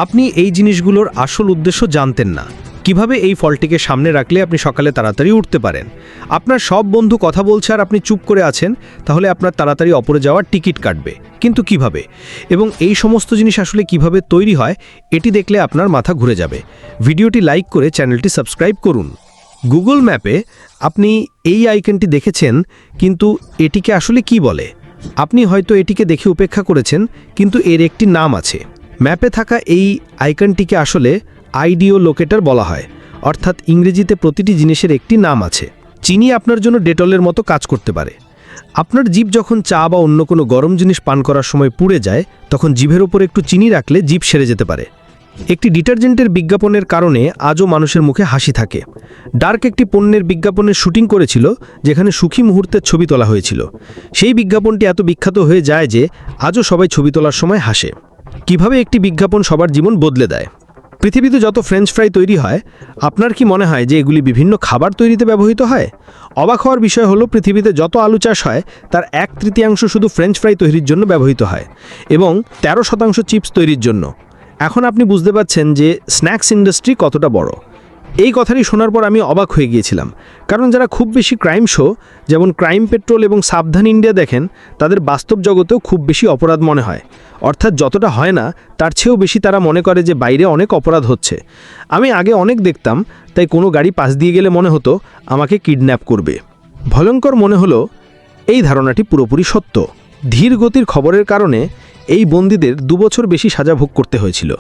আপনি এই জিনিসগুলোর আসল উদ্দেশ্য জানতেন না। কিভাবে এই ফলটিকে সামনে রাখলে আপনি সকালে তাড়াতাড়ি উঠতে পারেন। আপনার সব বন্ধু কথা বলছে আর আপনি চুপ করে আছেন, তাহলে আপনার তাড়াতাড়ি অপরে যাওয়ার টিকিট কাটবে। কিন্তু কিভাবে, এবং এই সমস্ত জিনিস আসলে কিভাবে তৈরি হয়, এটি দেখলে আপনার মাথা ঘুরে যাবে। ভিডিওটি লাইক করে চ্যানেলটি সাবস্ক্রাইব করুন। গুগল ম্যাপে আপনি এই আইকনটি দেখেছেন, কিন্তু এটিকে আসলে কি বলে? আপনি হয়তো এটিকে দেখে উপেক্ষা করেছেন, কিন্তু এর একটি নাম আছে। ম্যাপে থাকা এই আইকনটিকে আসলে আইডিও লোকেটর বলা হয়, অর্থাৎ ইংরেজিতে প্রতিটি জিনিসের একটি নাম আছে। চিনি আপনার জন্য ডেটলের মতো কাজ করতে পারে। আপনার জিভ যখন চা বা অন্য কোনো গরম জিনিস পান করার সময় পুড়ে যায়, তখন জিভের ওপর একটু চিনি রাখলে জিভ সেরে যেতে পারে। একটি ডিটারজেন্টের বিজ্ঞাপনের কারণে আজও মানুষের মুখে হাসি থাকে। ডার্ক একটি পণ্যের বিজ্ঞাপনের শুটিং করেছিল, যেখানে সুখী মুহূর্তের ছবি তোলা হয়েছিল। সেই বিজ্ঞাপনটি এত বিখ্যাত হয়ে যায় যে আজও সবাই ছবি তোলার সময় হাসে। কিভাবে একটি বিজ্ঞাপন সবার জীবন বদলে দেয়? পৃথিবীতে যত ফ্রেঞ্চ ফ্রাই তৈরি হয়, আপনার কি মনে হয় যে এগুলি বিভিন্ন খাবার তৈরিতে ব্যবহৃত হয়? অবাক হওয়ার বিষয় হলো, পৃথিবীতে যত আলু চাষ হয় তার 1/3 শুধু ফ্রেঞ্চ ফ্রাই তৈরির জন্য ব্যবহৃত হয়, এবং 13% চিপস তৈরির জন্য। এখন আপনি বুঝতে পারছেন যে স্ন্যাক্স ইন্ডাস্ট্রি কতটা বড়। এই কথাটি শোনার পর আমি অবাক হয়ে গিয়েছিলাম, কারণ যারা খুব বেশি ক্রাইম শো যেমন ক্রাইম পেট্রোল এবং সাবধান ইন্ডিয়া দেখেন, তাদের বাস্তব জগতেও খুব বেশি অপরাধ মনে হয়। অর্থাৎ যতটা হয় না তার চেয়েও বেশি তারা মনে করে যে বাইরে অনেক অপরাধ হচ্ছে। আমি আগে অনেক দেখতাম, তাই কোনো গাড়ি পাশ দিয়ে গেলে মনে হতো আমাকে কিডন্যাপ করবে। ভয়ঙ্কর মনে হলো এই ধারণাটি পুরোপুরি সত্য। ধীর গতির খবরের কারণে এই বন্দীদের 2 বছর বেশি সাজা ভোগ করতে হয়েছিল।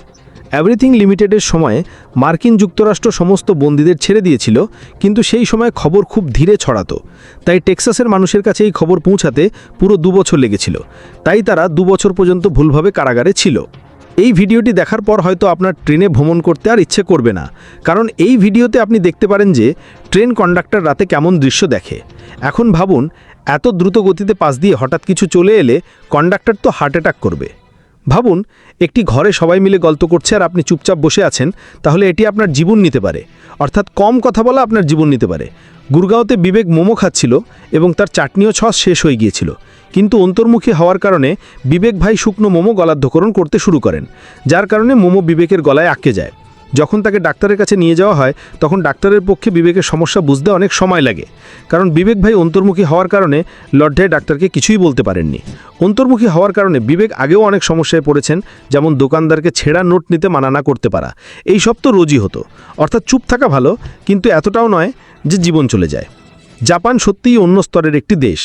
এভরিথিং লিমিটেডের সময়ে মার্কিন যুক্তরাষ্ট্র সমস্ত বন্দীদের ছেড়ে দিয়েছিল, কিন্তু সেই সময় খবর খুব ধীরে ছড়াতো। তাই টেক্সাসের মানুষের কাছে এই খবর পৌঁছাতে পুরো 2 বছর লেগেছিল। তাই তারা 2 বছর পর্যন্ত ভুলভাবে কারাগারে ছিল। এই ভিডিওটি দেখার পর হয়তো আপনার ট্রেনে ভ্রমণ করতে আর ইচ্ছে করবে না, কারণ এই ভিডিওতে আপনি দেখতে পারেন যে ট্রেন কন্ডাক্টর রাতে কেমন দৃশ্য দেখে। এখন ভাবুন, এত দ্রুত গতিতে পাশ দিয়ে হঠাৎ কিছু চলে এলে কন্ডাক্টর তো হার্ট অ্যাটাক করবে। ভাবুন, একটি ঘরে সবাই মিলে গল্প করছে আর আপনি চুপচাপ বসে আছেন, তাহলে এটি আপনার জীবন নিতে পারে। অর্থাৎ কম কথা বলা আপনার জীবন নিতে পারে। গুরগাঁওতে বিবেক মোমো খাচ্ছিল এবং তার চাটনিও সস শেষ হয়ে গিয়েছিল, কিন্তু অন্তর্মুখী হওয়ার কারণে বিবেক ভাই শুকনো মোমো গলাধঃকরণ করতে শুরু করেন, যার কারণে মোমো বিবেকের গলায় আটকে যায়। যখন তাকে ডাক্তারের কাছে নিয়ে যাওয়া হয়, তখন ডাক্তারের পক্ষে বিবেকের সমস্যা বুঝতে অনেক সময় লাগে, কারণ বিবেক ভাই অন্তর্মুখী হওয়ার কারণে লজ্জায় ডাক্তারকে কিছুই বলতে পারেননি। অন্তর্মুখী হওয়ার কারণে বিবেক আগেও অনেক সমস্যায় পড়েছেন, যেমন দোকানদারকে ছেঁড়া নোট নিতে মানা না করতে পারা। এই সব তো রোজই হতো। অর্থাৎ চুপ থাকা ভালো, কিন্তু এতটাও নয় যে জীবন চলে যায়। জাপান সত্যিই অন্য স্তরের একটি দেশ।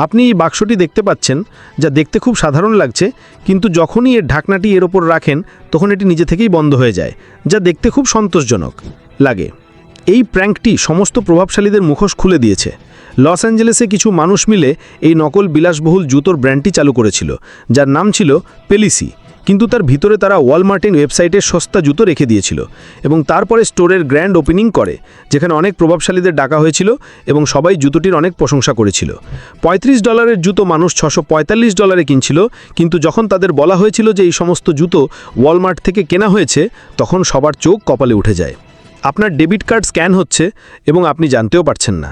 আপনি এই বাক্সটি দেখতে পাচ্ছেন, যা দেখতে খুব সাধারণ লাগছে, কিন্তু যখনই এর ঢাকনাটি এর ওপর রাখেন তখন এটি নিজে থেকেই বন্ধ হয়ে যায়, যা দেখতে খুব সন্তোষজনক লাগে। এই প্র্যাঙ্কটি সমস্ত প্রভাবশালীদের মুখোশ খুলে দিয়েছে। লস অ্যাঞ্জেলেসে কিছু মানুষ মিলে এই নকল বিলাসবহুল জুতোর ব্র্যান্ডটি চালু করেছিল, যার নাম ছিল পেলিসি। কিন্তু তার ভিতরে তারা ওয়ালমার্টের ওয়েবসাইটে সস্তা জুতো রেখে দিয়েছিল, এবং তারপরে স্টোরের গ্র্যান্ড ওপেনিং করে, যেখানে অনেক প্রভাবশালীদের ডাকা হয়েছিল এবং সবাই জুতোটির অনেক প্রশংসা করেছিল। $35 জুতো মানুষ $645 কিনছিল, কিন্তু যখন তাদের বলা হয়েছিল যে এই সমস্ত জুতো ওয়ালমার্ট থেকে কেনা হয়েছে, তখন সবার চোখ কপালে উঠে যায়। আপনার ডেবিট কার্ড স্ক্যান হচ্ছে এবং আপনি জানতেও পারছেন না।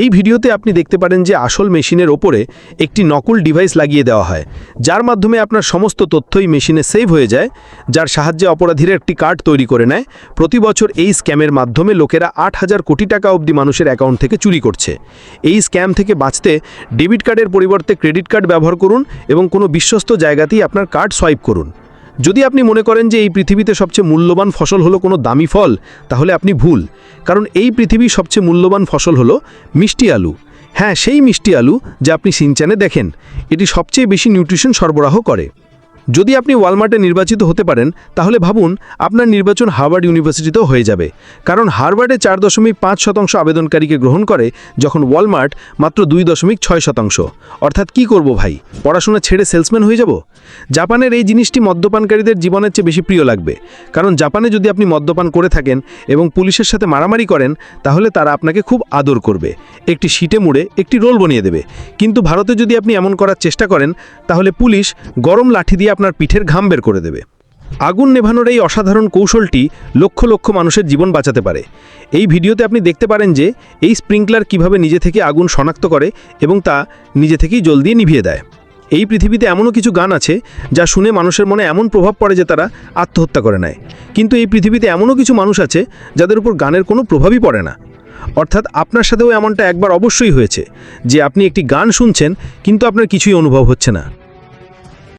এই ভিডিওতে আপনি দেখতে পারেন যে আসল মেশিনের ওপরে একটি নকল ডিভাইস লাগিয়ে দেওয়া হয়, যার মাধ্যমে আপনার সমস্ত তথ্যই মেশিনে সেভ হয়ে যায়, যার সাহায্যে অপরাধীরা একটি কার্ড তৈরি করে নেয়। প্রতি বছর এই স্ক্যামের মাধ্যমে লোকেরা 8,000 কোটি টাকা অবধি মানুষের অ্যাকাউন্ট থেকে চুরি করছে। এই স্ক্যাম থেকে বাঁচতে ডেবিট কার্ডের পরিবর্তে ক্রেডিট কার্ড ব্যবহার করুন এবং কোনো বিশ্বস্ত জায়গাতেই আপনার কার্ড সোয়াইপ করুন। যদি আপনি মনে করেন যে এই পৃথিবীতে সবচেয়ে মূল্যবান ফসল হলো কোনো দামি ফল, তাহলে আপনি ভুল, কারণ এই পৃথিবীর সবচেয়ে মূল্যবান ফসল হলো মিষ্টি আলু। হ্যাঁ, সেই মিষ্টি আলু যা আপনি সিনচ্যানে দেখেন। এটি সবচেয়ে বেশি নিউট্রিশন সরবরাহ করে। যদি আপনি ওয়ালমার্টে নির্বাচিত হতে পারেন, তাহলে ভাবুন আপনার নির্বাচন হার্ভার্ড ইউনিভার্সিটিতেও হয়ে যাবে, কারণ হার্ভার্ডে 4.5% আবেদনকারীকে গ্রহণ করে, যখন ওয়ালমার্ট মাত্র 2.6%। অর্থাৎ কি করব ভাই, পড়াশোনা ছেড়ে সেলসম্যান হয়ে যাব? জাপানের এই জিনিসটি মদ্যপানকারীদের জীবনের চেয়ে বেশি প্রিয় লাগবে, কারণ জাপানে যদি আপনি মদ্যপান করে থাকেন এবং পুলিশের সাথে মারামারি করেন, তাহলে তারা আপনাকে খুব আদর করবে, একটি সিটে মুড়ে একটি রোল বানিয়ে দেবে। কিন্তু ভারতে যদি আপনি এমন করার চেষ্টা করেন, তাহলে পুলিশ গরম লাঠি দিয়ে আপনার পিঠের ঘাম বের করে দেবে। আগুন নেভানোর এই অসাধারণ কৌশলটি লক্ষ লক্ষ মানুষের জীবন বাঁচাতে পারে। এই ভিডিওতে আপনি দেখতে পারেন যে এই স্প্রিংকলার কিভাবে নিজে থেকে আগুন শনাক্ত করে এবং তা নিজে থেকেই জল দিয়ে নিভিয়ে দেয়। এই পৃথিবীতে এমনও কিছু গান আছে যা শুনে মানুষের মনে এমন প্রভাব পড়ে যে তারা আত্মহত্যা করে নেয়, কিন্তু এই পৃথিবীতে এমনও কিছু মানুষ আছে যাদের উপর গানের কোনো প্রভাবই পড়ে না। অর্থাৎ আপনার সাথেও এমনটা একবার অবশ্যই হয়েছে যে আপনি একটি গান শুনছেন কিন্তু আপনার কিছুই অনুভব হচ্ছে না।